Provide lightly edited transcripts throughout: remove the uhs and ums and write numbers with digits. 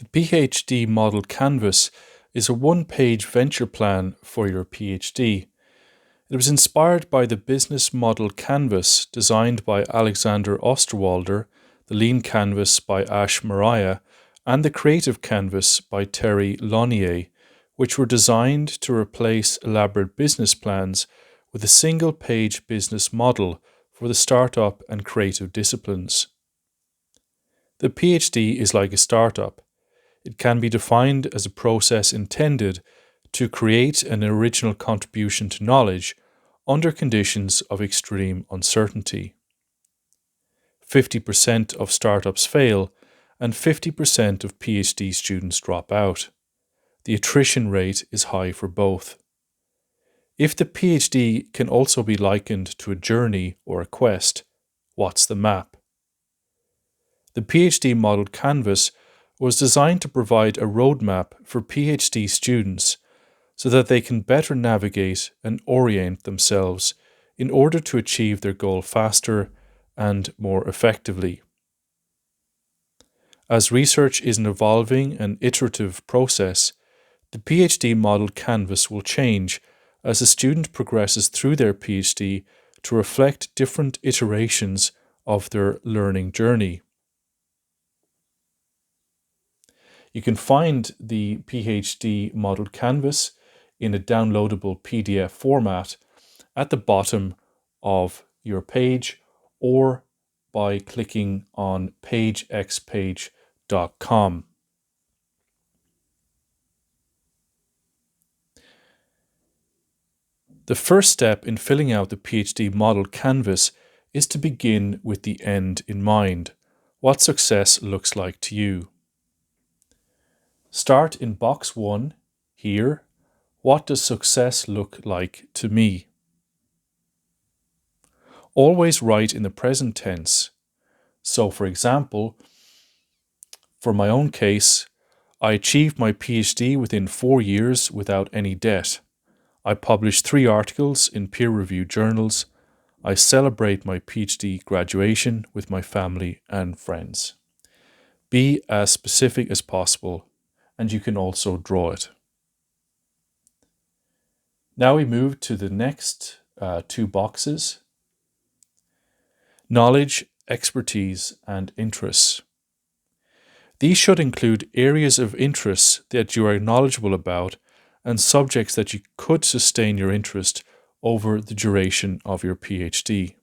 The PhD Model Canvas is a one-page venture plan for your PhD. It was inspired by the Business Model Canvas designed by Alexander Osterwalder, the Lean Canvas by Ash Mariah, and the Creative Canvas by Terry Launier, which were designed to replace elaborate business plans with a single-page business model for the startup and creative disciplines. The PhD is like a startup. It can be defined as a process intended to create an original contribution to knowledge under conditions of extreme uncertainty. 50% of startups fail and 50% of PhD students drop out. The attrition rate is high for both. If the PhD can also be likened to a journey or a quest, what's the map? The PhD Model Canvas was designed to provide a roadmap for PhD students so that they can better navigate and orient themselves in order to achieve their goal faster and more effectively. As research is an evolving and iterative process, the PhD Model Canvas will change as a student progresses through their PhD to reflect different iterations of their learning journey. You can find the PhD Model Canvas in a downloadable PDF format at the bottom of your page or by clicking on pagexpage.com. The first step in filling out the PhD Model Canvas is to begin with the end in mind, what success looks like to you. Start in box 1, here. What does success look like to me? Always write in the present tense. So, for example, for my own case, I achieved my PhD within 4 years without any debt. I published 3 articles in peer-reviewed journals. I celebrate my PhD graduation with my family and friends. Be as specific as possible, and you can also draw it. Now we move to the next 2 boxes. Knowledge, expertise, and interests. These should include areas of interest that you are knowledgeable about and subjects that you could sustain your interest over the duration of your PhD.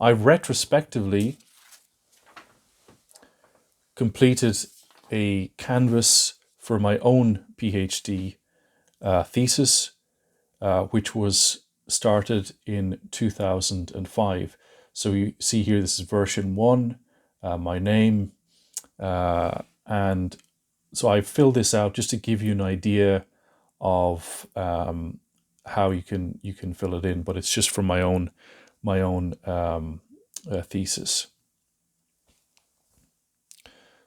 I've retrospectively completed a canvas for my own PhD thesis, which was started in 2005. So you see here, this is version 1, my name, and so I filled this out just to give you an idea of how you can fill it in, but it's just from my own thesis.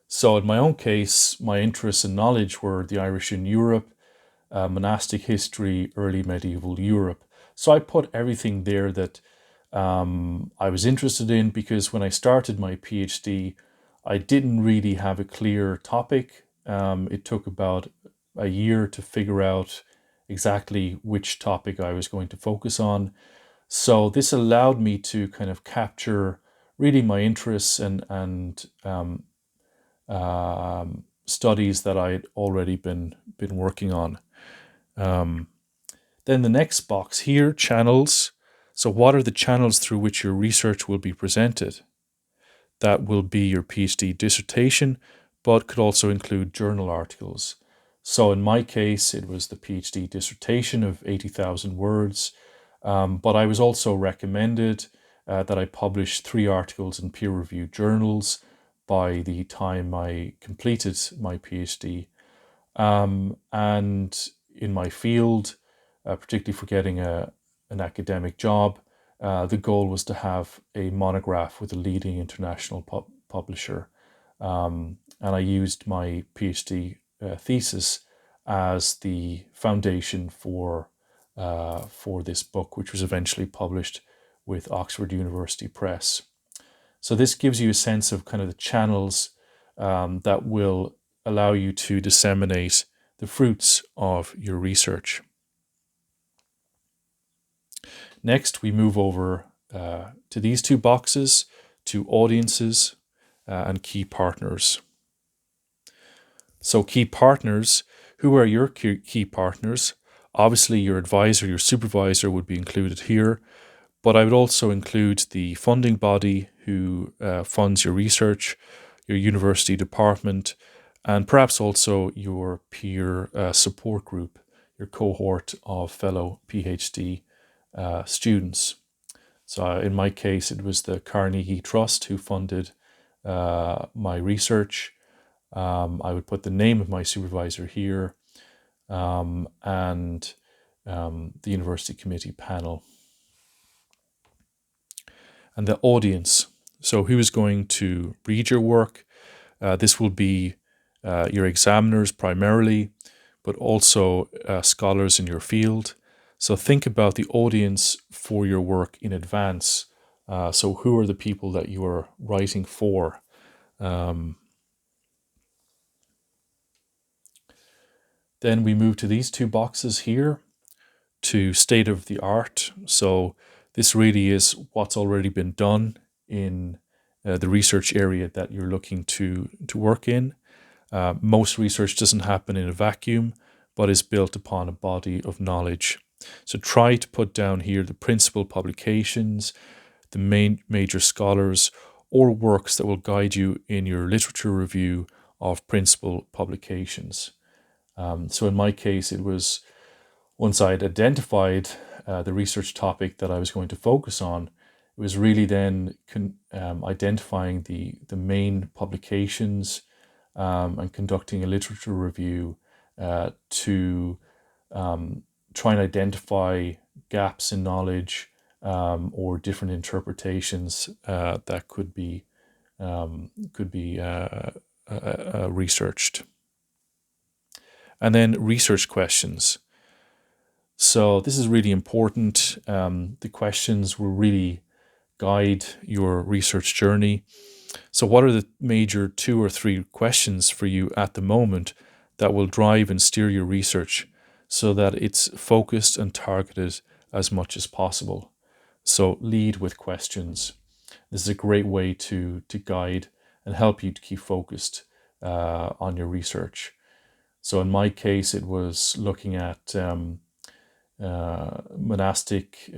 So in my own case, my interests and knowledge were the Irish in Europe, monastic history, early medieval Europe. So I put everything there that I was interested in, because when I started my PhD, I didn't really have a clear topic. It took about a year to figure out exactly which topic I was going to focus on. So this allowed me to kind of capture really my interests and studies that I'd already been working on. Then the next box here, channels. So what are the channels through which your research will be presented? That will be your PhD dissertation, but could also include journal articles. So in my case, it was the PhD dissertation of 80,000 words, but I was also recommended that I publish 3 articles in peer-reviewed journals by the time I completed my PhD. And in my field, particularly for getting an academic job, the goal was to have a monograph with a leading international publisher. And I used my PhD thesis as the foundation for this book, which was eventually published with Oxford University Press. So this gives you a sense of kind of the channels that will allow you to disseminate the fruits of your research. Next, we move over to these two boxes, to audiences and key partners. So key partners, who are your key partners? Obviously, your advisor, your supervisor would be included here, but I would also include the funding body who funds your research, your university department, and perhaps also your peer support group, your cohort of fellow PhD students. So in my case, it was the Carnegie Trust who funded my research. I would put the name of my supervisor here, and the university committee panel. And the audience. So who is going to read your work? This will be your examiners primarily, but also scholars in your field. So think about the audience for your work in advance. So who are the people that you are writing for? Then we move to these two boxes here, to state of the art. So this really is what's already been done in the research area that you're looking to work in. Most research doesn't happen in a vacuum, but is built upon a body of knowledge. So try to put down here the principal publications, the main major scholars, or works that will guide you in your literature review of principal publications. So in my case, it was once I'd identified the research topic that I was going to focus on, it was really then identifying the main publications and conducting a literature review to try and identify gaps in knowledge or different interpretations that could be researched. And then research questions. So this is really important. The questions will really guide your research journey. So what are the major 2 or 3 questions for you at the moment that will drive and steer your research so that it's focused and targeted as much as possible? So lead with questions. This is a great way to guide and help you to keep focused on your research. So in my case, it was looking at monastic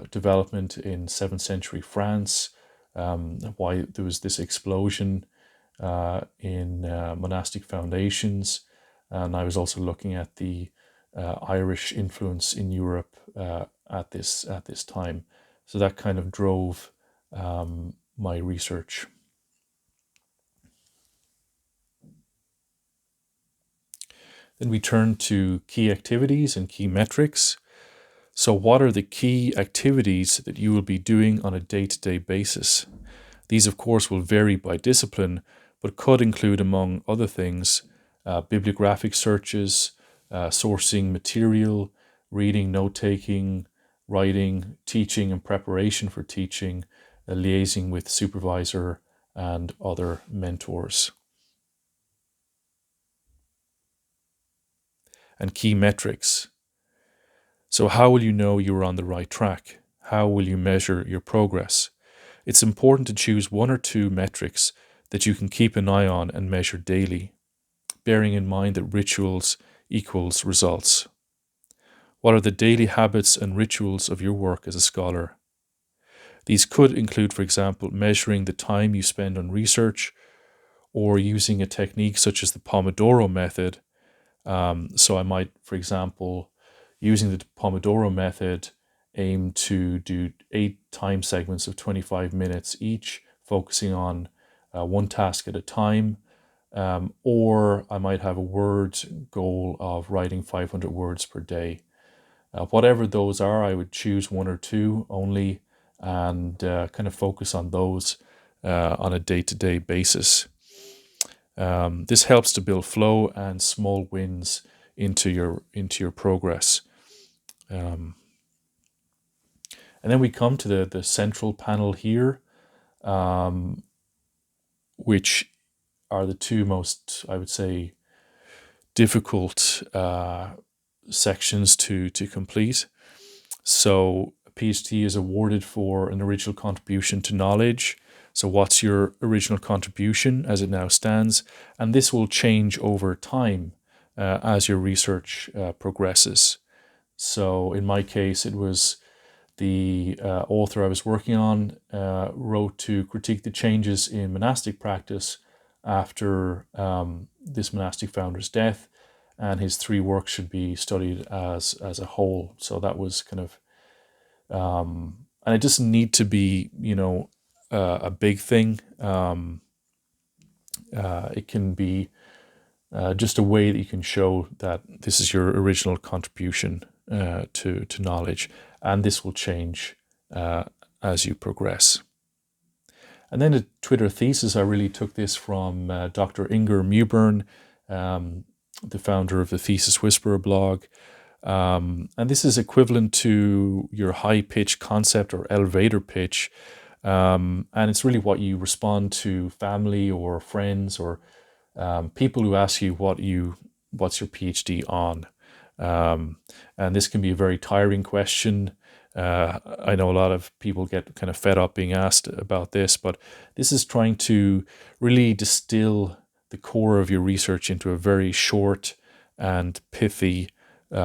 development in 7th century France, why there was this explosion in monastic foundations. And I was also looking at the Irish influence in Europe at this time. So that kind of drove my research. Then we turn to key activities and key metrics. So what are the key activities that you will be doing on a day-to-day basis? These, of course, will vary by discipline, but could include, among other things, bibliographic searches, sourcing material, reading, note-taking, writing, teaching and preparation for teaching, liaising with supervisor and other mentors. And key metrics. So how will you know you're on the right track? How will you measure your progress? It's important to choose 1 or 2 metrics that you can keep an eye on and measure daily, bearing in mind that rituals equals results. What are the daily habits and rituals of your work as a scholar? These could include, for example, measuring the time you spend on research or using a technique such as the Pomodoro method. So I might, for example, using the Pomodoro method, aim to do 8 time segments of 25 minutes each, focusing on one task at a time. Or I might have a word goal of writing 500 words per day. Whatever those are, I would choose 1 or 2 only and kind of focus on those on a day-to-day basis. This helps to build flow and small wins into your progress. And then we come to the central panel here. which are the two most, I would say, difficult sections to complete. So a PhD is awarded for an original contribution to knowledge. So what's your original contribution as it now stands? And this will change over time as your research progresses. So in my case, it was the author I was working on wrote to critique the changes in monastic practice after this monastic founder's death, and his three works should be studied as a whole. So that was kind of, and it doesn't need to be, a big thing. It can be just a way that you can show that this is your original contribution to knowledge, and this will change as you progress. And then the Twitter thesis, I really took this from Dr. Inger Mewburn, the founder of the Thesis Whisperer blog. And this is equivalent to your high pitch concept or elevator pitch. And it's really what you respond to family or friends or people who ask you what's your PhD on. And this can be a very tiring question. I know a lot of people get kind of fed up being asked about this, but this is trying to really distill the core of your research into a very short and pithy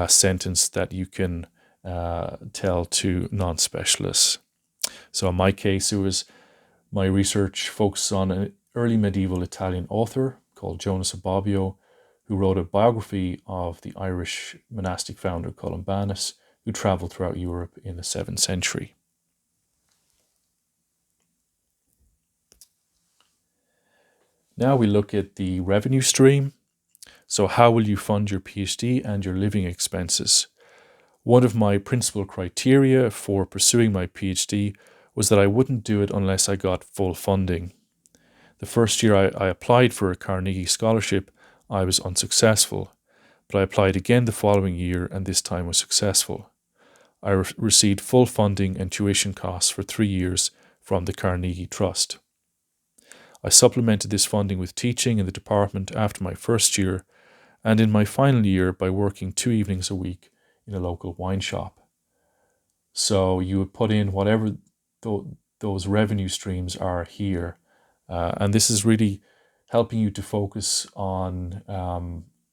sentence that you can tell to non-specialists. So in my case, my research focused on an early medieval Italian author called Jonas of Bobbio, who wrote a biography of the Irish monastic founder Columbanus, who traveled throughout Europe in the 7th century. Now we look at the revenue stream. So how will you fund your PhD and your living expenses? One of my principal criteria for pursuing my PhD was that I wouldn't do it unless I got full funding. The first year I applied for a Carnegie scholarship, I was unsuccessful, but I applied again the following year and this time was successful. I received full funding and tuition costs for 3 years from the Carnegie Trust. I supplemented this funding with teaching in the department after my first year, and in my final year by working 2 evenings a week in a local wine shop. So you would put in whatever those revenue streams are here, and this is really helping you to focus on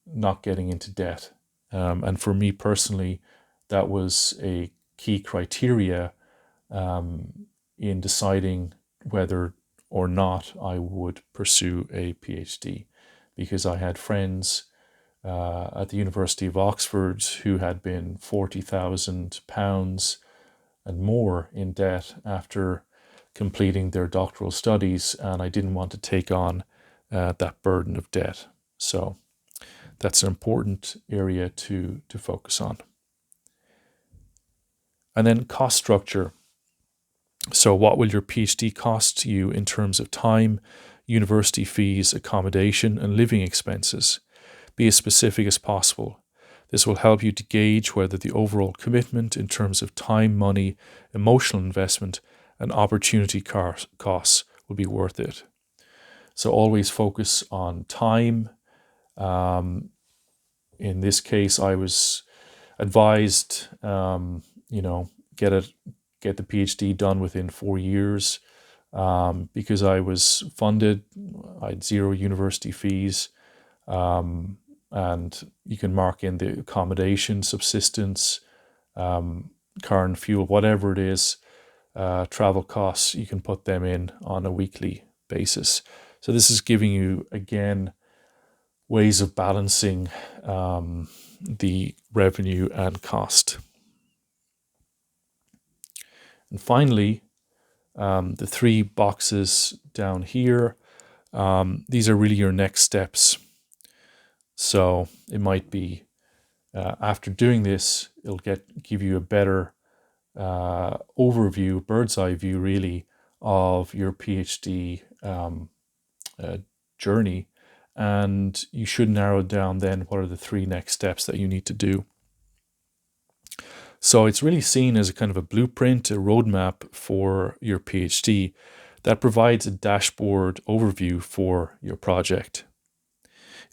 not getting into debt. And for me personally, that was a key criteria in deciding whether or not I would pursue a PhD, because I had friends at the University of Oxford who had been £40,000 and more in debt after completing their doctoral studies, and I didn't want to take on that burden of debt. So that's an important area to focus on. And then cost structure. So what will your PhD cost you in terms of time, university fees, accommodation, and living expenses? Be as specific as possible. This will help you to gauge whether the overall commitment in terms of time, money, emotional investment, and opportunity costs will be worth it. So always focus on time. In this case, I was advised, get the PhD done within 4 years because I was funded. I had 0 university fees. And you can mark in the accommodation, subsistence, car and fuel, whatever it is, travel costs, you can put them in on a weekly basis. So this is giving you, again, ways of balancing the revenue and cost. And finally, the 3 boxes down here, these are really your next steps. So it might be after doing this, it'll give you a better overview, bird's eye view really, of your PhD journey. And you should narrow down then what are the 3 next steps that you need to do. So it's really seen as a kind of a blueprint, a roadmap for your PhD that provides a dashboard overview for your project.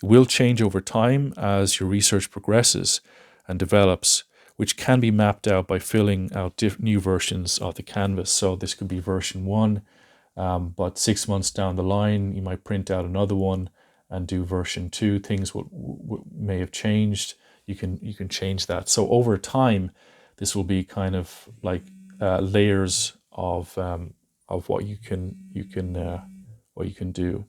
It will change over time as your research progresses and develops, which can be mapped out by filling out new versions of the canvas. So this could be version 1, but 6 months down the line, you might print out another one and do version 2. Things may have changed. You can change that. So over time, this will be kind of like layers of what you can do.